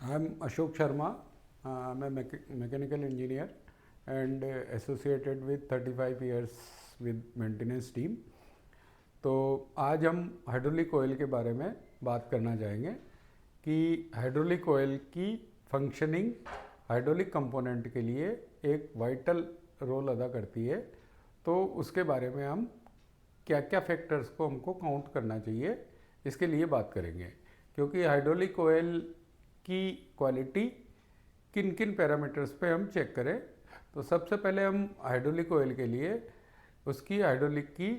I'm Ashok Sharma. I'm a mechanical engineer and associated with 35 years with maintenance team. तो आज हम hydraulic oil के बारे में बात करना चाहेंगे कि हाइड्रोलिक ऑयल की फंक्शनिंग हाइड्रोलिक कंपोनेंट के लिए एक वाइटल रोल अदा करती है। तो उसके बारे में हम क्या क्या फैक्टर्स को हमको काउंट करना चाहिए इसके लिए बात करेंगे, क्योंकि हाइड्रोलिक ऑयल की क्वालिटी किन किन पैरामीटर्स पे हम चेक करें। तो सबसे पहले हम हाइड्रोलिक ऑयल के लिए उसकी हाइड्रोलिक की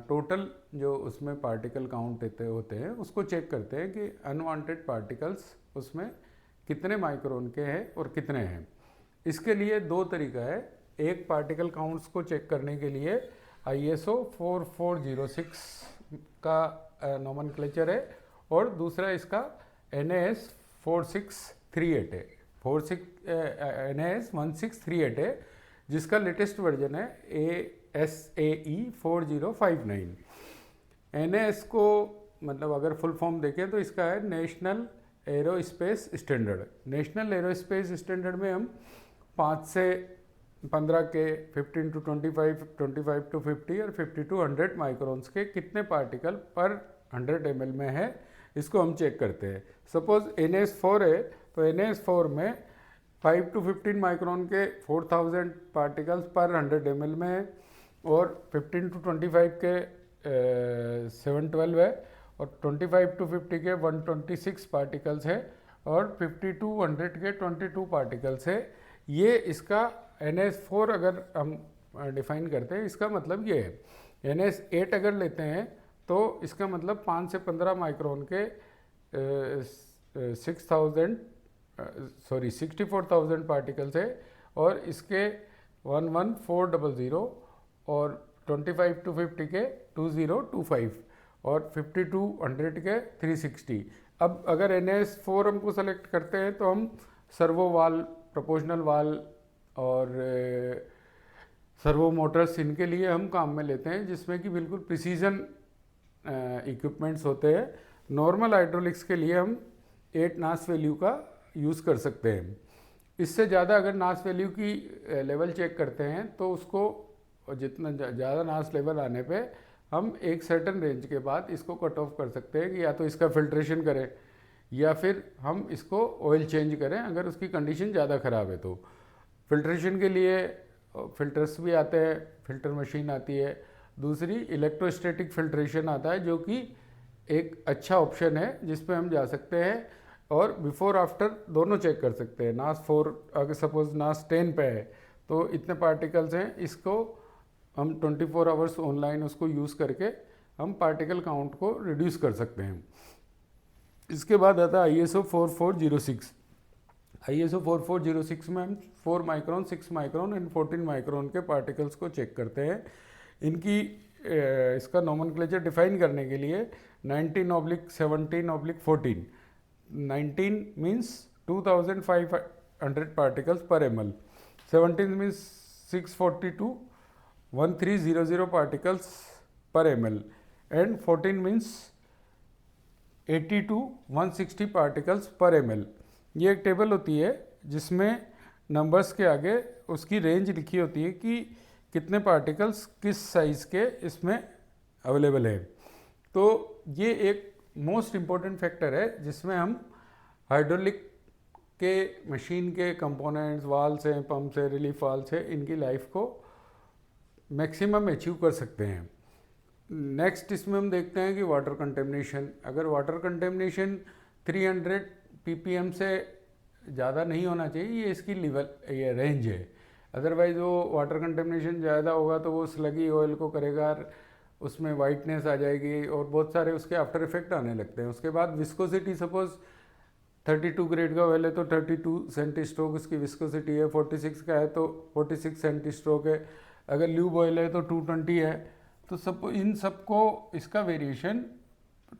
टोटल जो उसमें पार्टिकल काउंट होते हैं उसको चेक करते हैं कि अनवांटेड पार्टिकल्स उसमें कितने माइक्रोन के हैं और कितने हैं। इसके लिए दो तरीका है। एक पार्टिकल काउंट्स को चेक करने के लिए ISO 4406 का नोमेनक्लेचर है और दूसरा इसका NAS 4638 है, NAS 1638 है, जिसका लेटेस्ट वर्जन है ASAE 4059। NAS को मतलब अगर फुल फॉर्म देखें तो इसका है national aerospace standard. National aerospace standard में हम 5 से 15 के, 15 to 25, 25 to 50 और 50 to 100 माइक्रोन्स के कितने पार्टिकल पर 100 ml में है, इसको हम चेक करते हैं। सपोज NAS4 है तो NAS4 में 5 to 15 माइक्रोन के 4000 पार्टिकल्स पर 100 ml में है और 15 to 25 के 712 है और 25 to 50 के 126 पार्टिकल्स है और 50 to 100 के 22 पार्टिकल्स है। ये इसका NAS4 अगर हम डिफाइन करते हैं, इसका मतलब ये है। NAS8 अगर लेते हैं तो इसका मतलब 5 से 15 माइक्रोन के 64,000 पार्टिकल्स है और इसके 11400 और 25 to 50 के 2025 और 50 to 100 के 360। अब अगर NAS4 हमको सेलेक्ट करते हैं तो हम सर्वो वाल, प्रोपोर्शनल वाल और सर्वो मोटर्स, इनके लिए हम काम में लेते हैं, जिसमें कि बिल्कुल प्रिसीजन इक्विपमेंट्स होते हैं। नॉर्मल हाइड्रोलिक्स के लिए हम 8 नास वैल्यू का यूज़ कर सकते हैं। इससे ज़्यादा अगर नास वैल्यू की लेवल चेक करते हैं तो उसको जितना ज़्यादा नास लेवल आने पे हम एक सर्टन रेंज के बाद इसको कट ऑफ कर सकते हैं कि या तो इसका फिल्ट्रेशन करें या फिर हम इसको ऑयल चेंज करें अगर उसकी कंडीशन ज़्यादा ख़राब है। तो फिल्ट्रेशन के लिए फ़िल्टर्स भी आते हैं, फ़िल्टर मशीन आती है। दूसरी इलेक्ट्रोस्टैटिक फिल्ट्रेशन आता है, जो कि एक अच्छा ऑप्शन है जिस पे हम जा सकते हैं और बिफोर आफ्टर दोनों चेक कर सकते हैं। नास 4 अगर सपोज नास 10 पे है तो इतने पार्टिकल्स हैं, इसको हम 24 आवर्स ऑनलाइन उसको यूज़ करके हम पार्टिकल काउंट को रिड्यूस कर सकते हैं। इसके बाद आता है ISO 4406। ISO 4406 में हम 4 माइक्रोन, 6 माइक्रोन एंड 14 माइक्रोन के पार्टिकल्स को चेक करते हैं। इनकी इसका नोमेनक्लेचर डिफाइन करने के लिए 19/17/14। 19 मीन्स 2500 पार्टिकल्स पर ml, 17 मीन्स 642 1300 पार्टिकल्स पर ml and 14 means 80 to 160 particles पर ml। ये एक टेबल होती है जिसमें नंबर्स के आगे उसकी रेंज लिखी होती है कि कितने पार्टिकल्स किस साइज़ के इसमें अवेलेबल है। तो ये एक मोस्ट इम्पॉर्टेंट फैक्टर है जिसमें हम हाइड्रोलिक के मशीन के कंपोनेंट्स, वाल्व्स हैं, पंप्स है, रिलीफ वाल्व्स है, इनकी लाइफ को मैक्सिमम अचीव कर सकते हैं। नेक्स्ट इसमें हम देखते हैं कि वाटर कंटेमिनेशन। अगर वाटर कंटेमिनेशन 300 ppm से ज़्यादा नहीं होना चाहिए, ये इसकी लेवल, ये रेंज है। अदरवाइज़ वो वाटर कंटेमिनेशन ज़्यादा होगा तो वो स्लगी ऑयल को करेगा, उसमें वाइटनेस आ जाएगी और बहुत सारे उसके आफ्टर इफेक्ट आने लगते हैं। उसके बाद विस्कोसिटी, सपोज 32 ग्रेड का ऑयल है तो 32 सेंटी स्ट्रोक उसकी विस्कोसिटी है, 46 का है तो 46 सेंटी स्ट्रोक है, अगर ल्यूब ऑयल है तो 220 है। तो सब इन सबको इसका वेरिएशन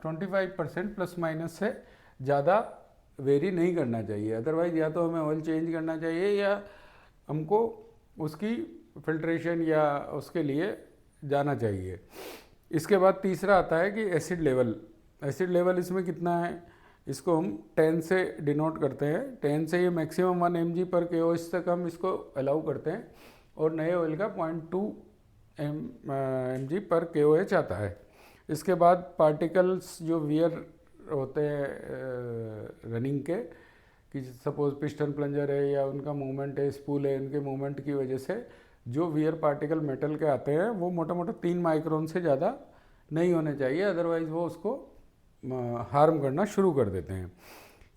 25% प्लस माइनस से ज़्यादा वेरी नहीं करना चाहिए। अदरवाइज़ या तो हमें ऑयल चेंज करना चाहिए या हमको उसकी फिल्ट्रेशन या उसके लिए जाना चाहिए। इसके बाद तीसरा आता है कि एसिड लेवल। एसिड लेवल इसमें कितना है, इसको हम 10 से डिनोट करते हैं। 10 से ये मैक्सिमम 1 mg पर KOH तक हम इसको अलाउ करते हैं और नए ऑयल का 0.2 mg पर KOH आता है। इसके बाद पार्टिकल्स जो वियर होते हैं रनिंग के, कि सपोज पिस्टन प्लंजर है या उनका मूवमेंट है, स्पूल है, उनके मूवमेंट की वजह से जो वियर पार्टिकल मेटल के आते हैं वो मोटा मोटा 3 माइक्रोन से ज़्यादा नहीं होने चाहिए, अदरवाइज़ वो उसको हार्म करना शुरू कर देते हैं।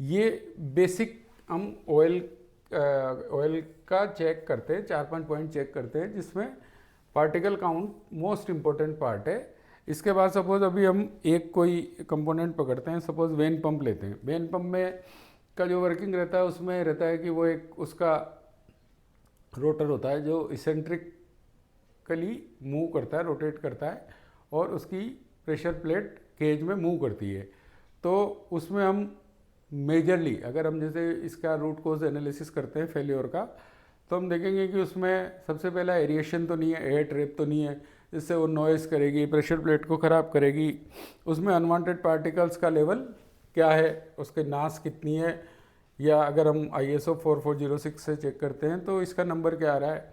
ये बेसिक हम ऑयल का चेक करते हैं, 4-5 पॉइंट चेक करते हैं जिसमें particle count most important part है। इसके बाद सपोज अभी हम एक कोई कंपोनेंट पकड़ते हैं, सपोज वेन पंप लेते हैं। वेन पंप में का जो वर्किंग रहता है उसमें रहता है कि वो एक उसका रोटर होता है जो इसेंट्रिकली मूव करता है, रोटेट करता है और उसकी प्रेशर प्लेट केज में मूव करती है। तो उसमें हम मेजरली अगर हम जैसे इसका रूट कोज एनालिसिस करते हैं फेल्योर का, तो हम देखेंगे कि उसमें सबसे पहला एरिएशन तो नहीं है, एयर ट्रैप तो नहीं है जिससे वो नॉइज़ करेगी, प्रेशर प्लेट को ख़राब करेगी। उसमें अनवांटेड पार्टिकल्स का लेवल क्या है, उसके नास कितनी है, या अगर हम ISO 4406 से चेक करते हैं तो इसका नंबर क्या आ रहा है।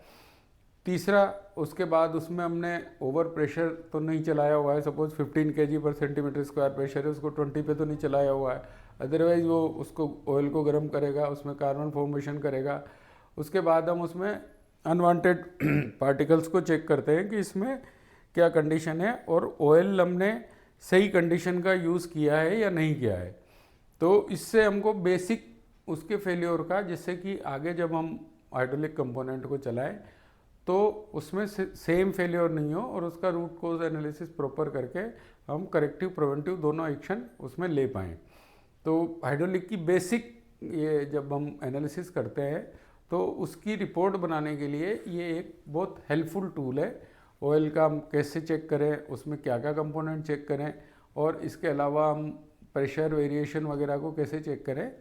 तीसरा, उसके बाद उसमें हमने ओवर प्रेशर तो नहीं चलाया हुआ है, सपोज 15 kg पर सेंटीमीटर स्क्वायर प्रेशर है, उसको 20 पे तो नहीं चलाया हुआ है, अदरवाइज़ वो उसको ऑयल को गर्म करेगा, उसमें कार्बन फॉर्मेशन करेगा। उसके बाद हम उसमें अनवांटेड पार्टिकल्स को चेक करते हैं कि इसमें क्या कंडीशन है और ऑयल हमने सही कंडीशन का यूज़ किया है या नहीं किया है। तो इससे हमको बेसिक उसके फेल्योर का, जिससे कि आगे जब हम हाइड्रोलिक कंपोनेंट को चलाएं तो उसमें सेम फेल्योर नहीं हो और उसका रूट कोज एनालिसिस प्रॉपर करके हम करेक्टिव प्रिवेंटिव दोनों एक्शन उसमें ले पाएँ। तो हाइड्रोलिक की बेसिक ये जब हम एनालिसिस करते हैं तो उसकी रिपोर्ट बनाने के लिए ये एक बहुत हेल्पफुल टूल है। ऑयल का हम कैसे चेक करें, उसमें क्या क्या कंपोनेंट चेक करें और इसके अलावा हम प्रेशर वेरिएशन वगैरह को कैसे चेक करें,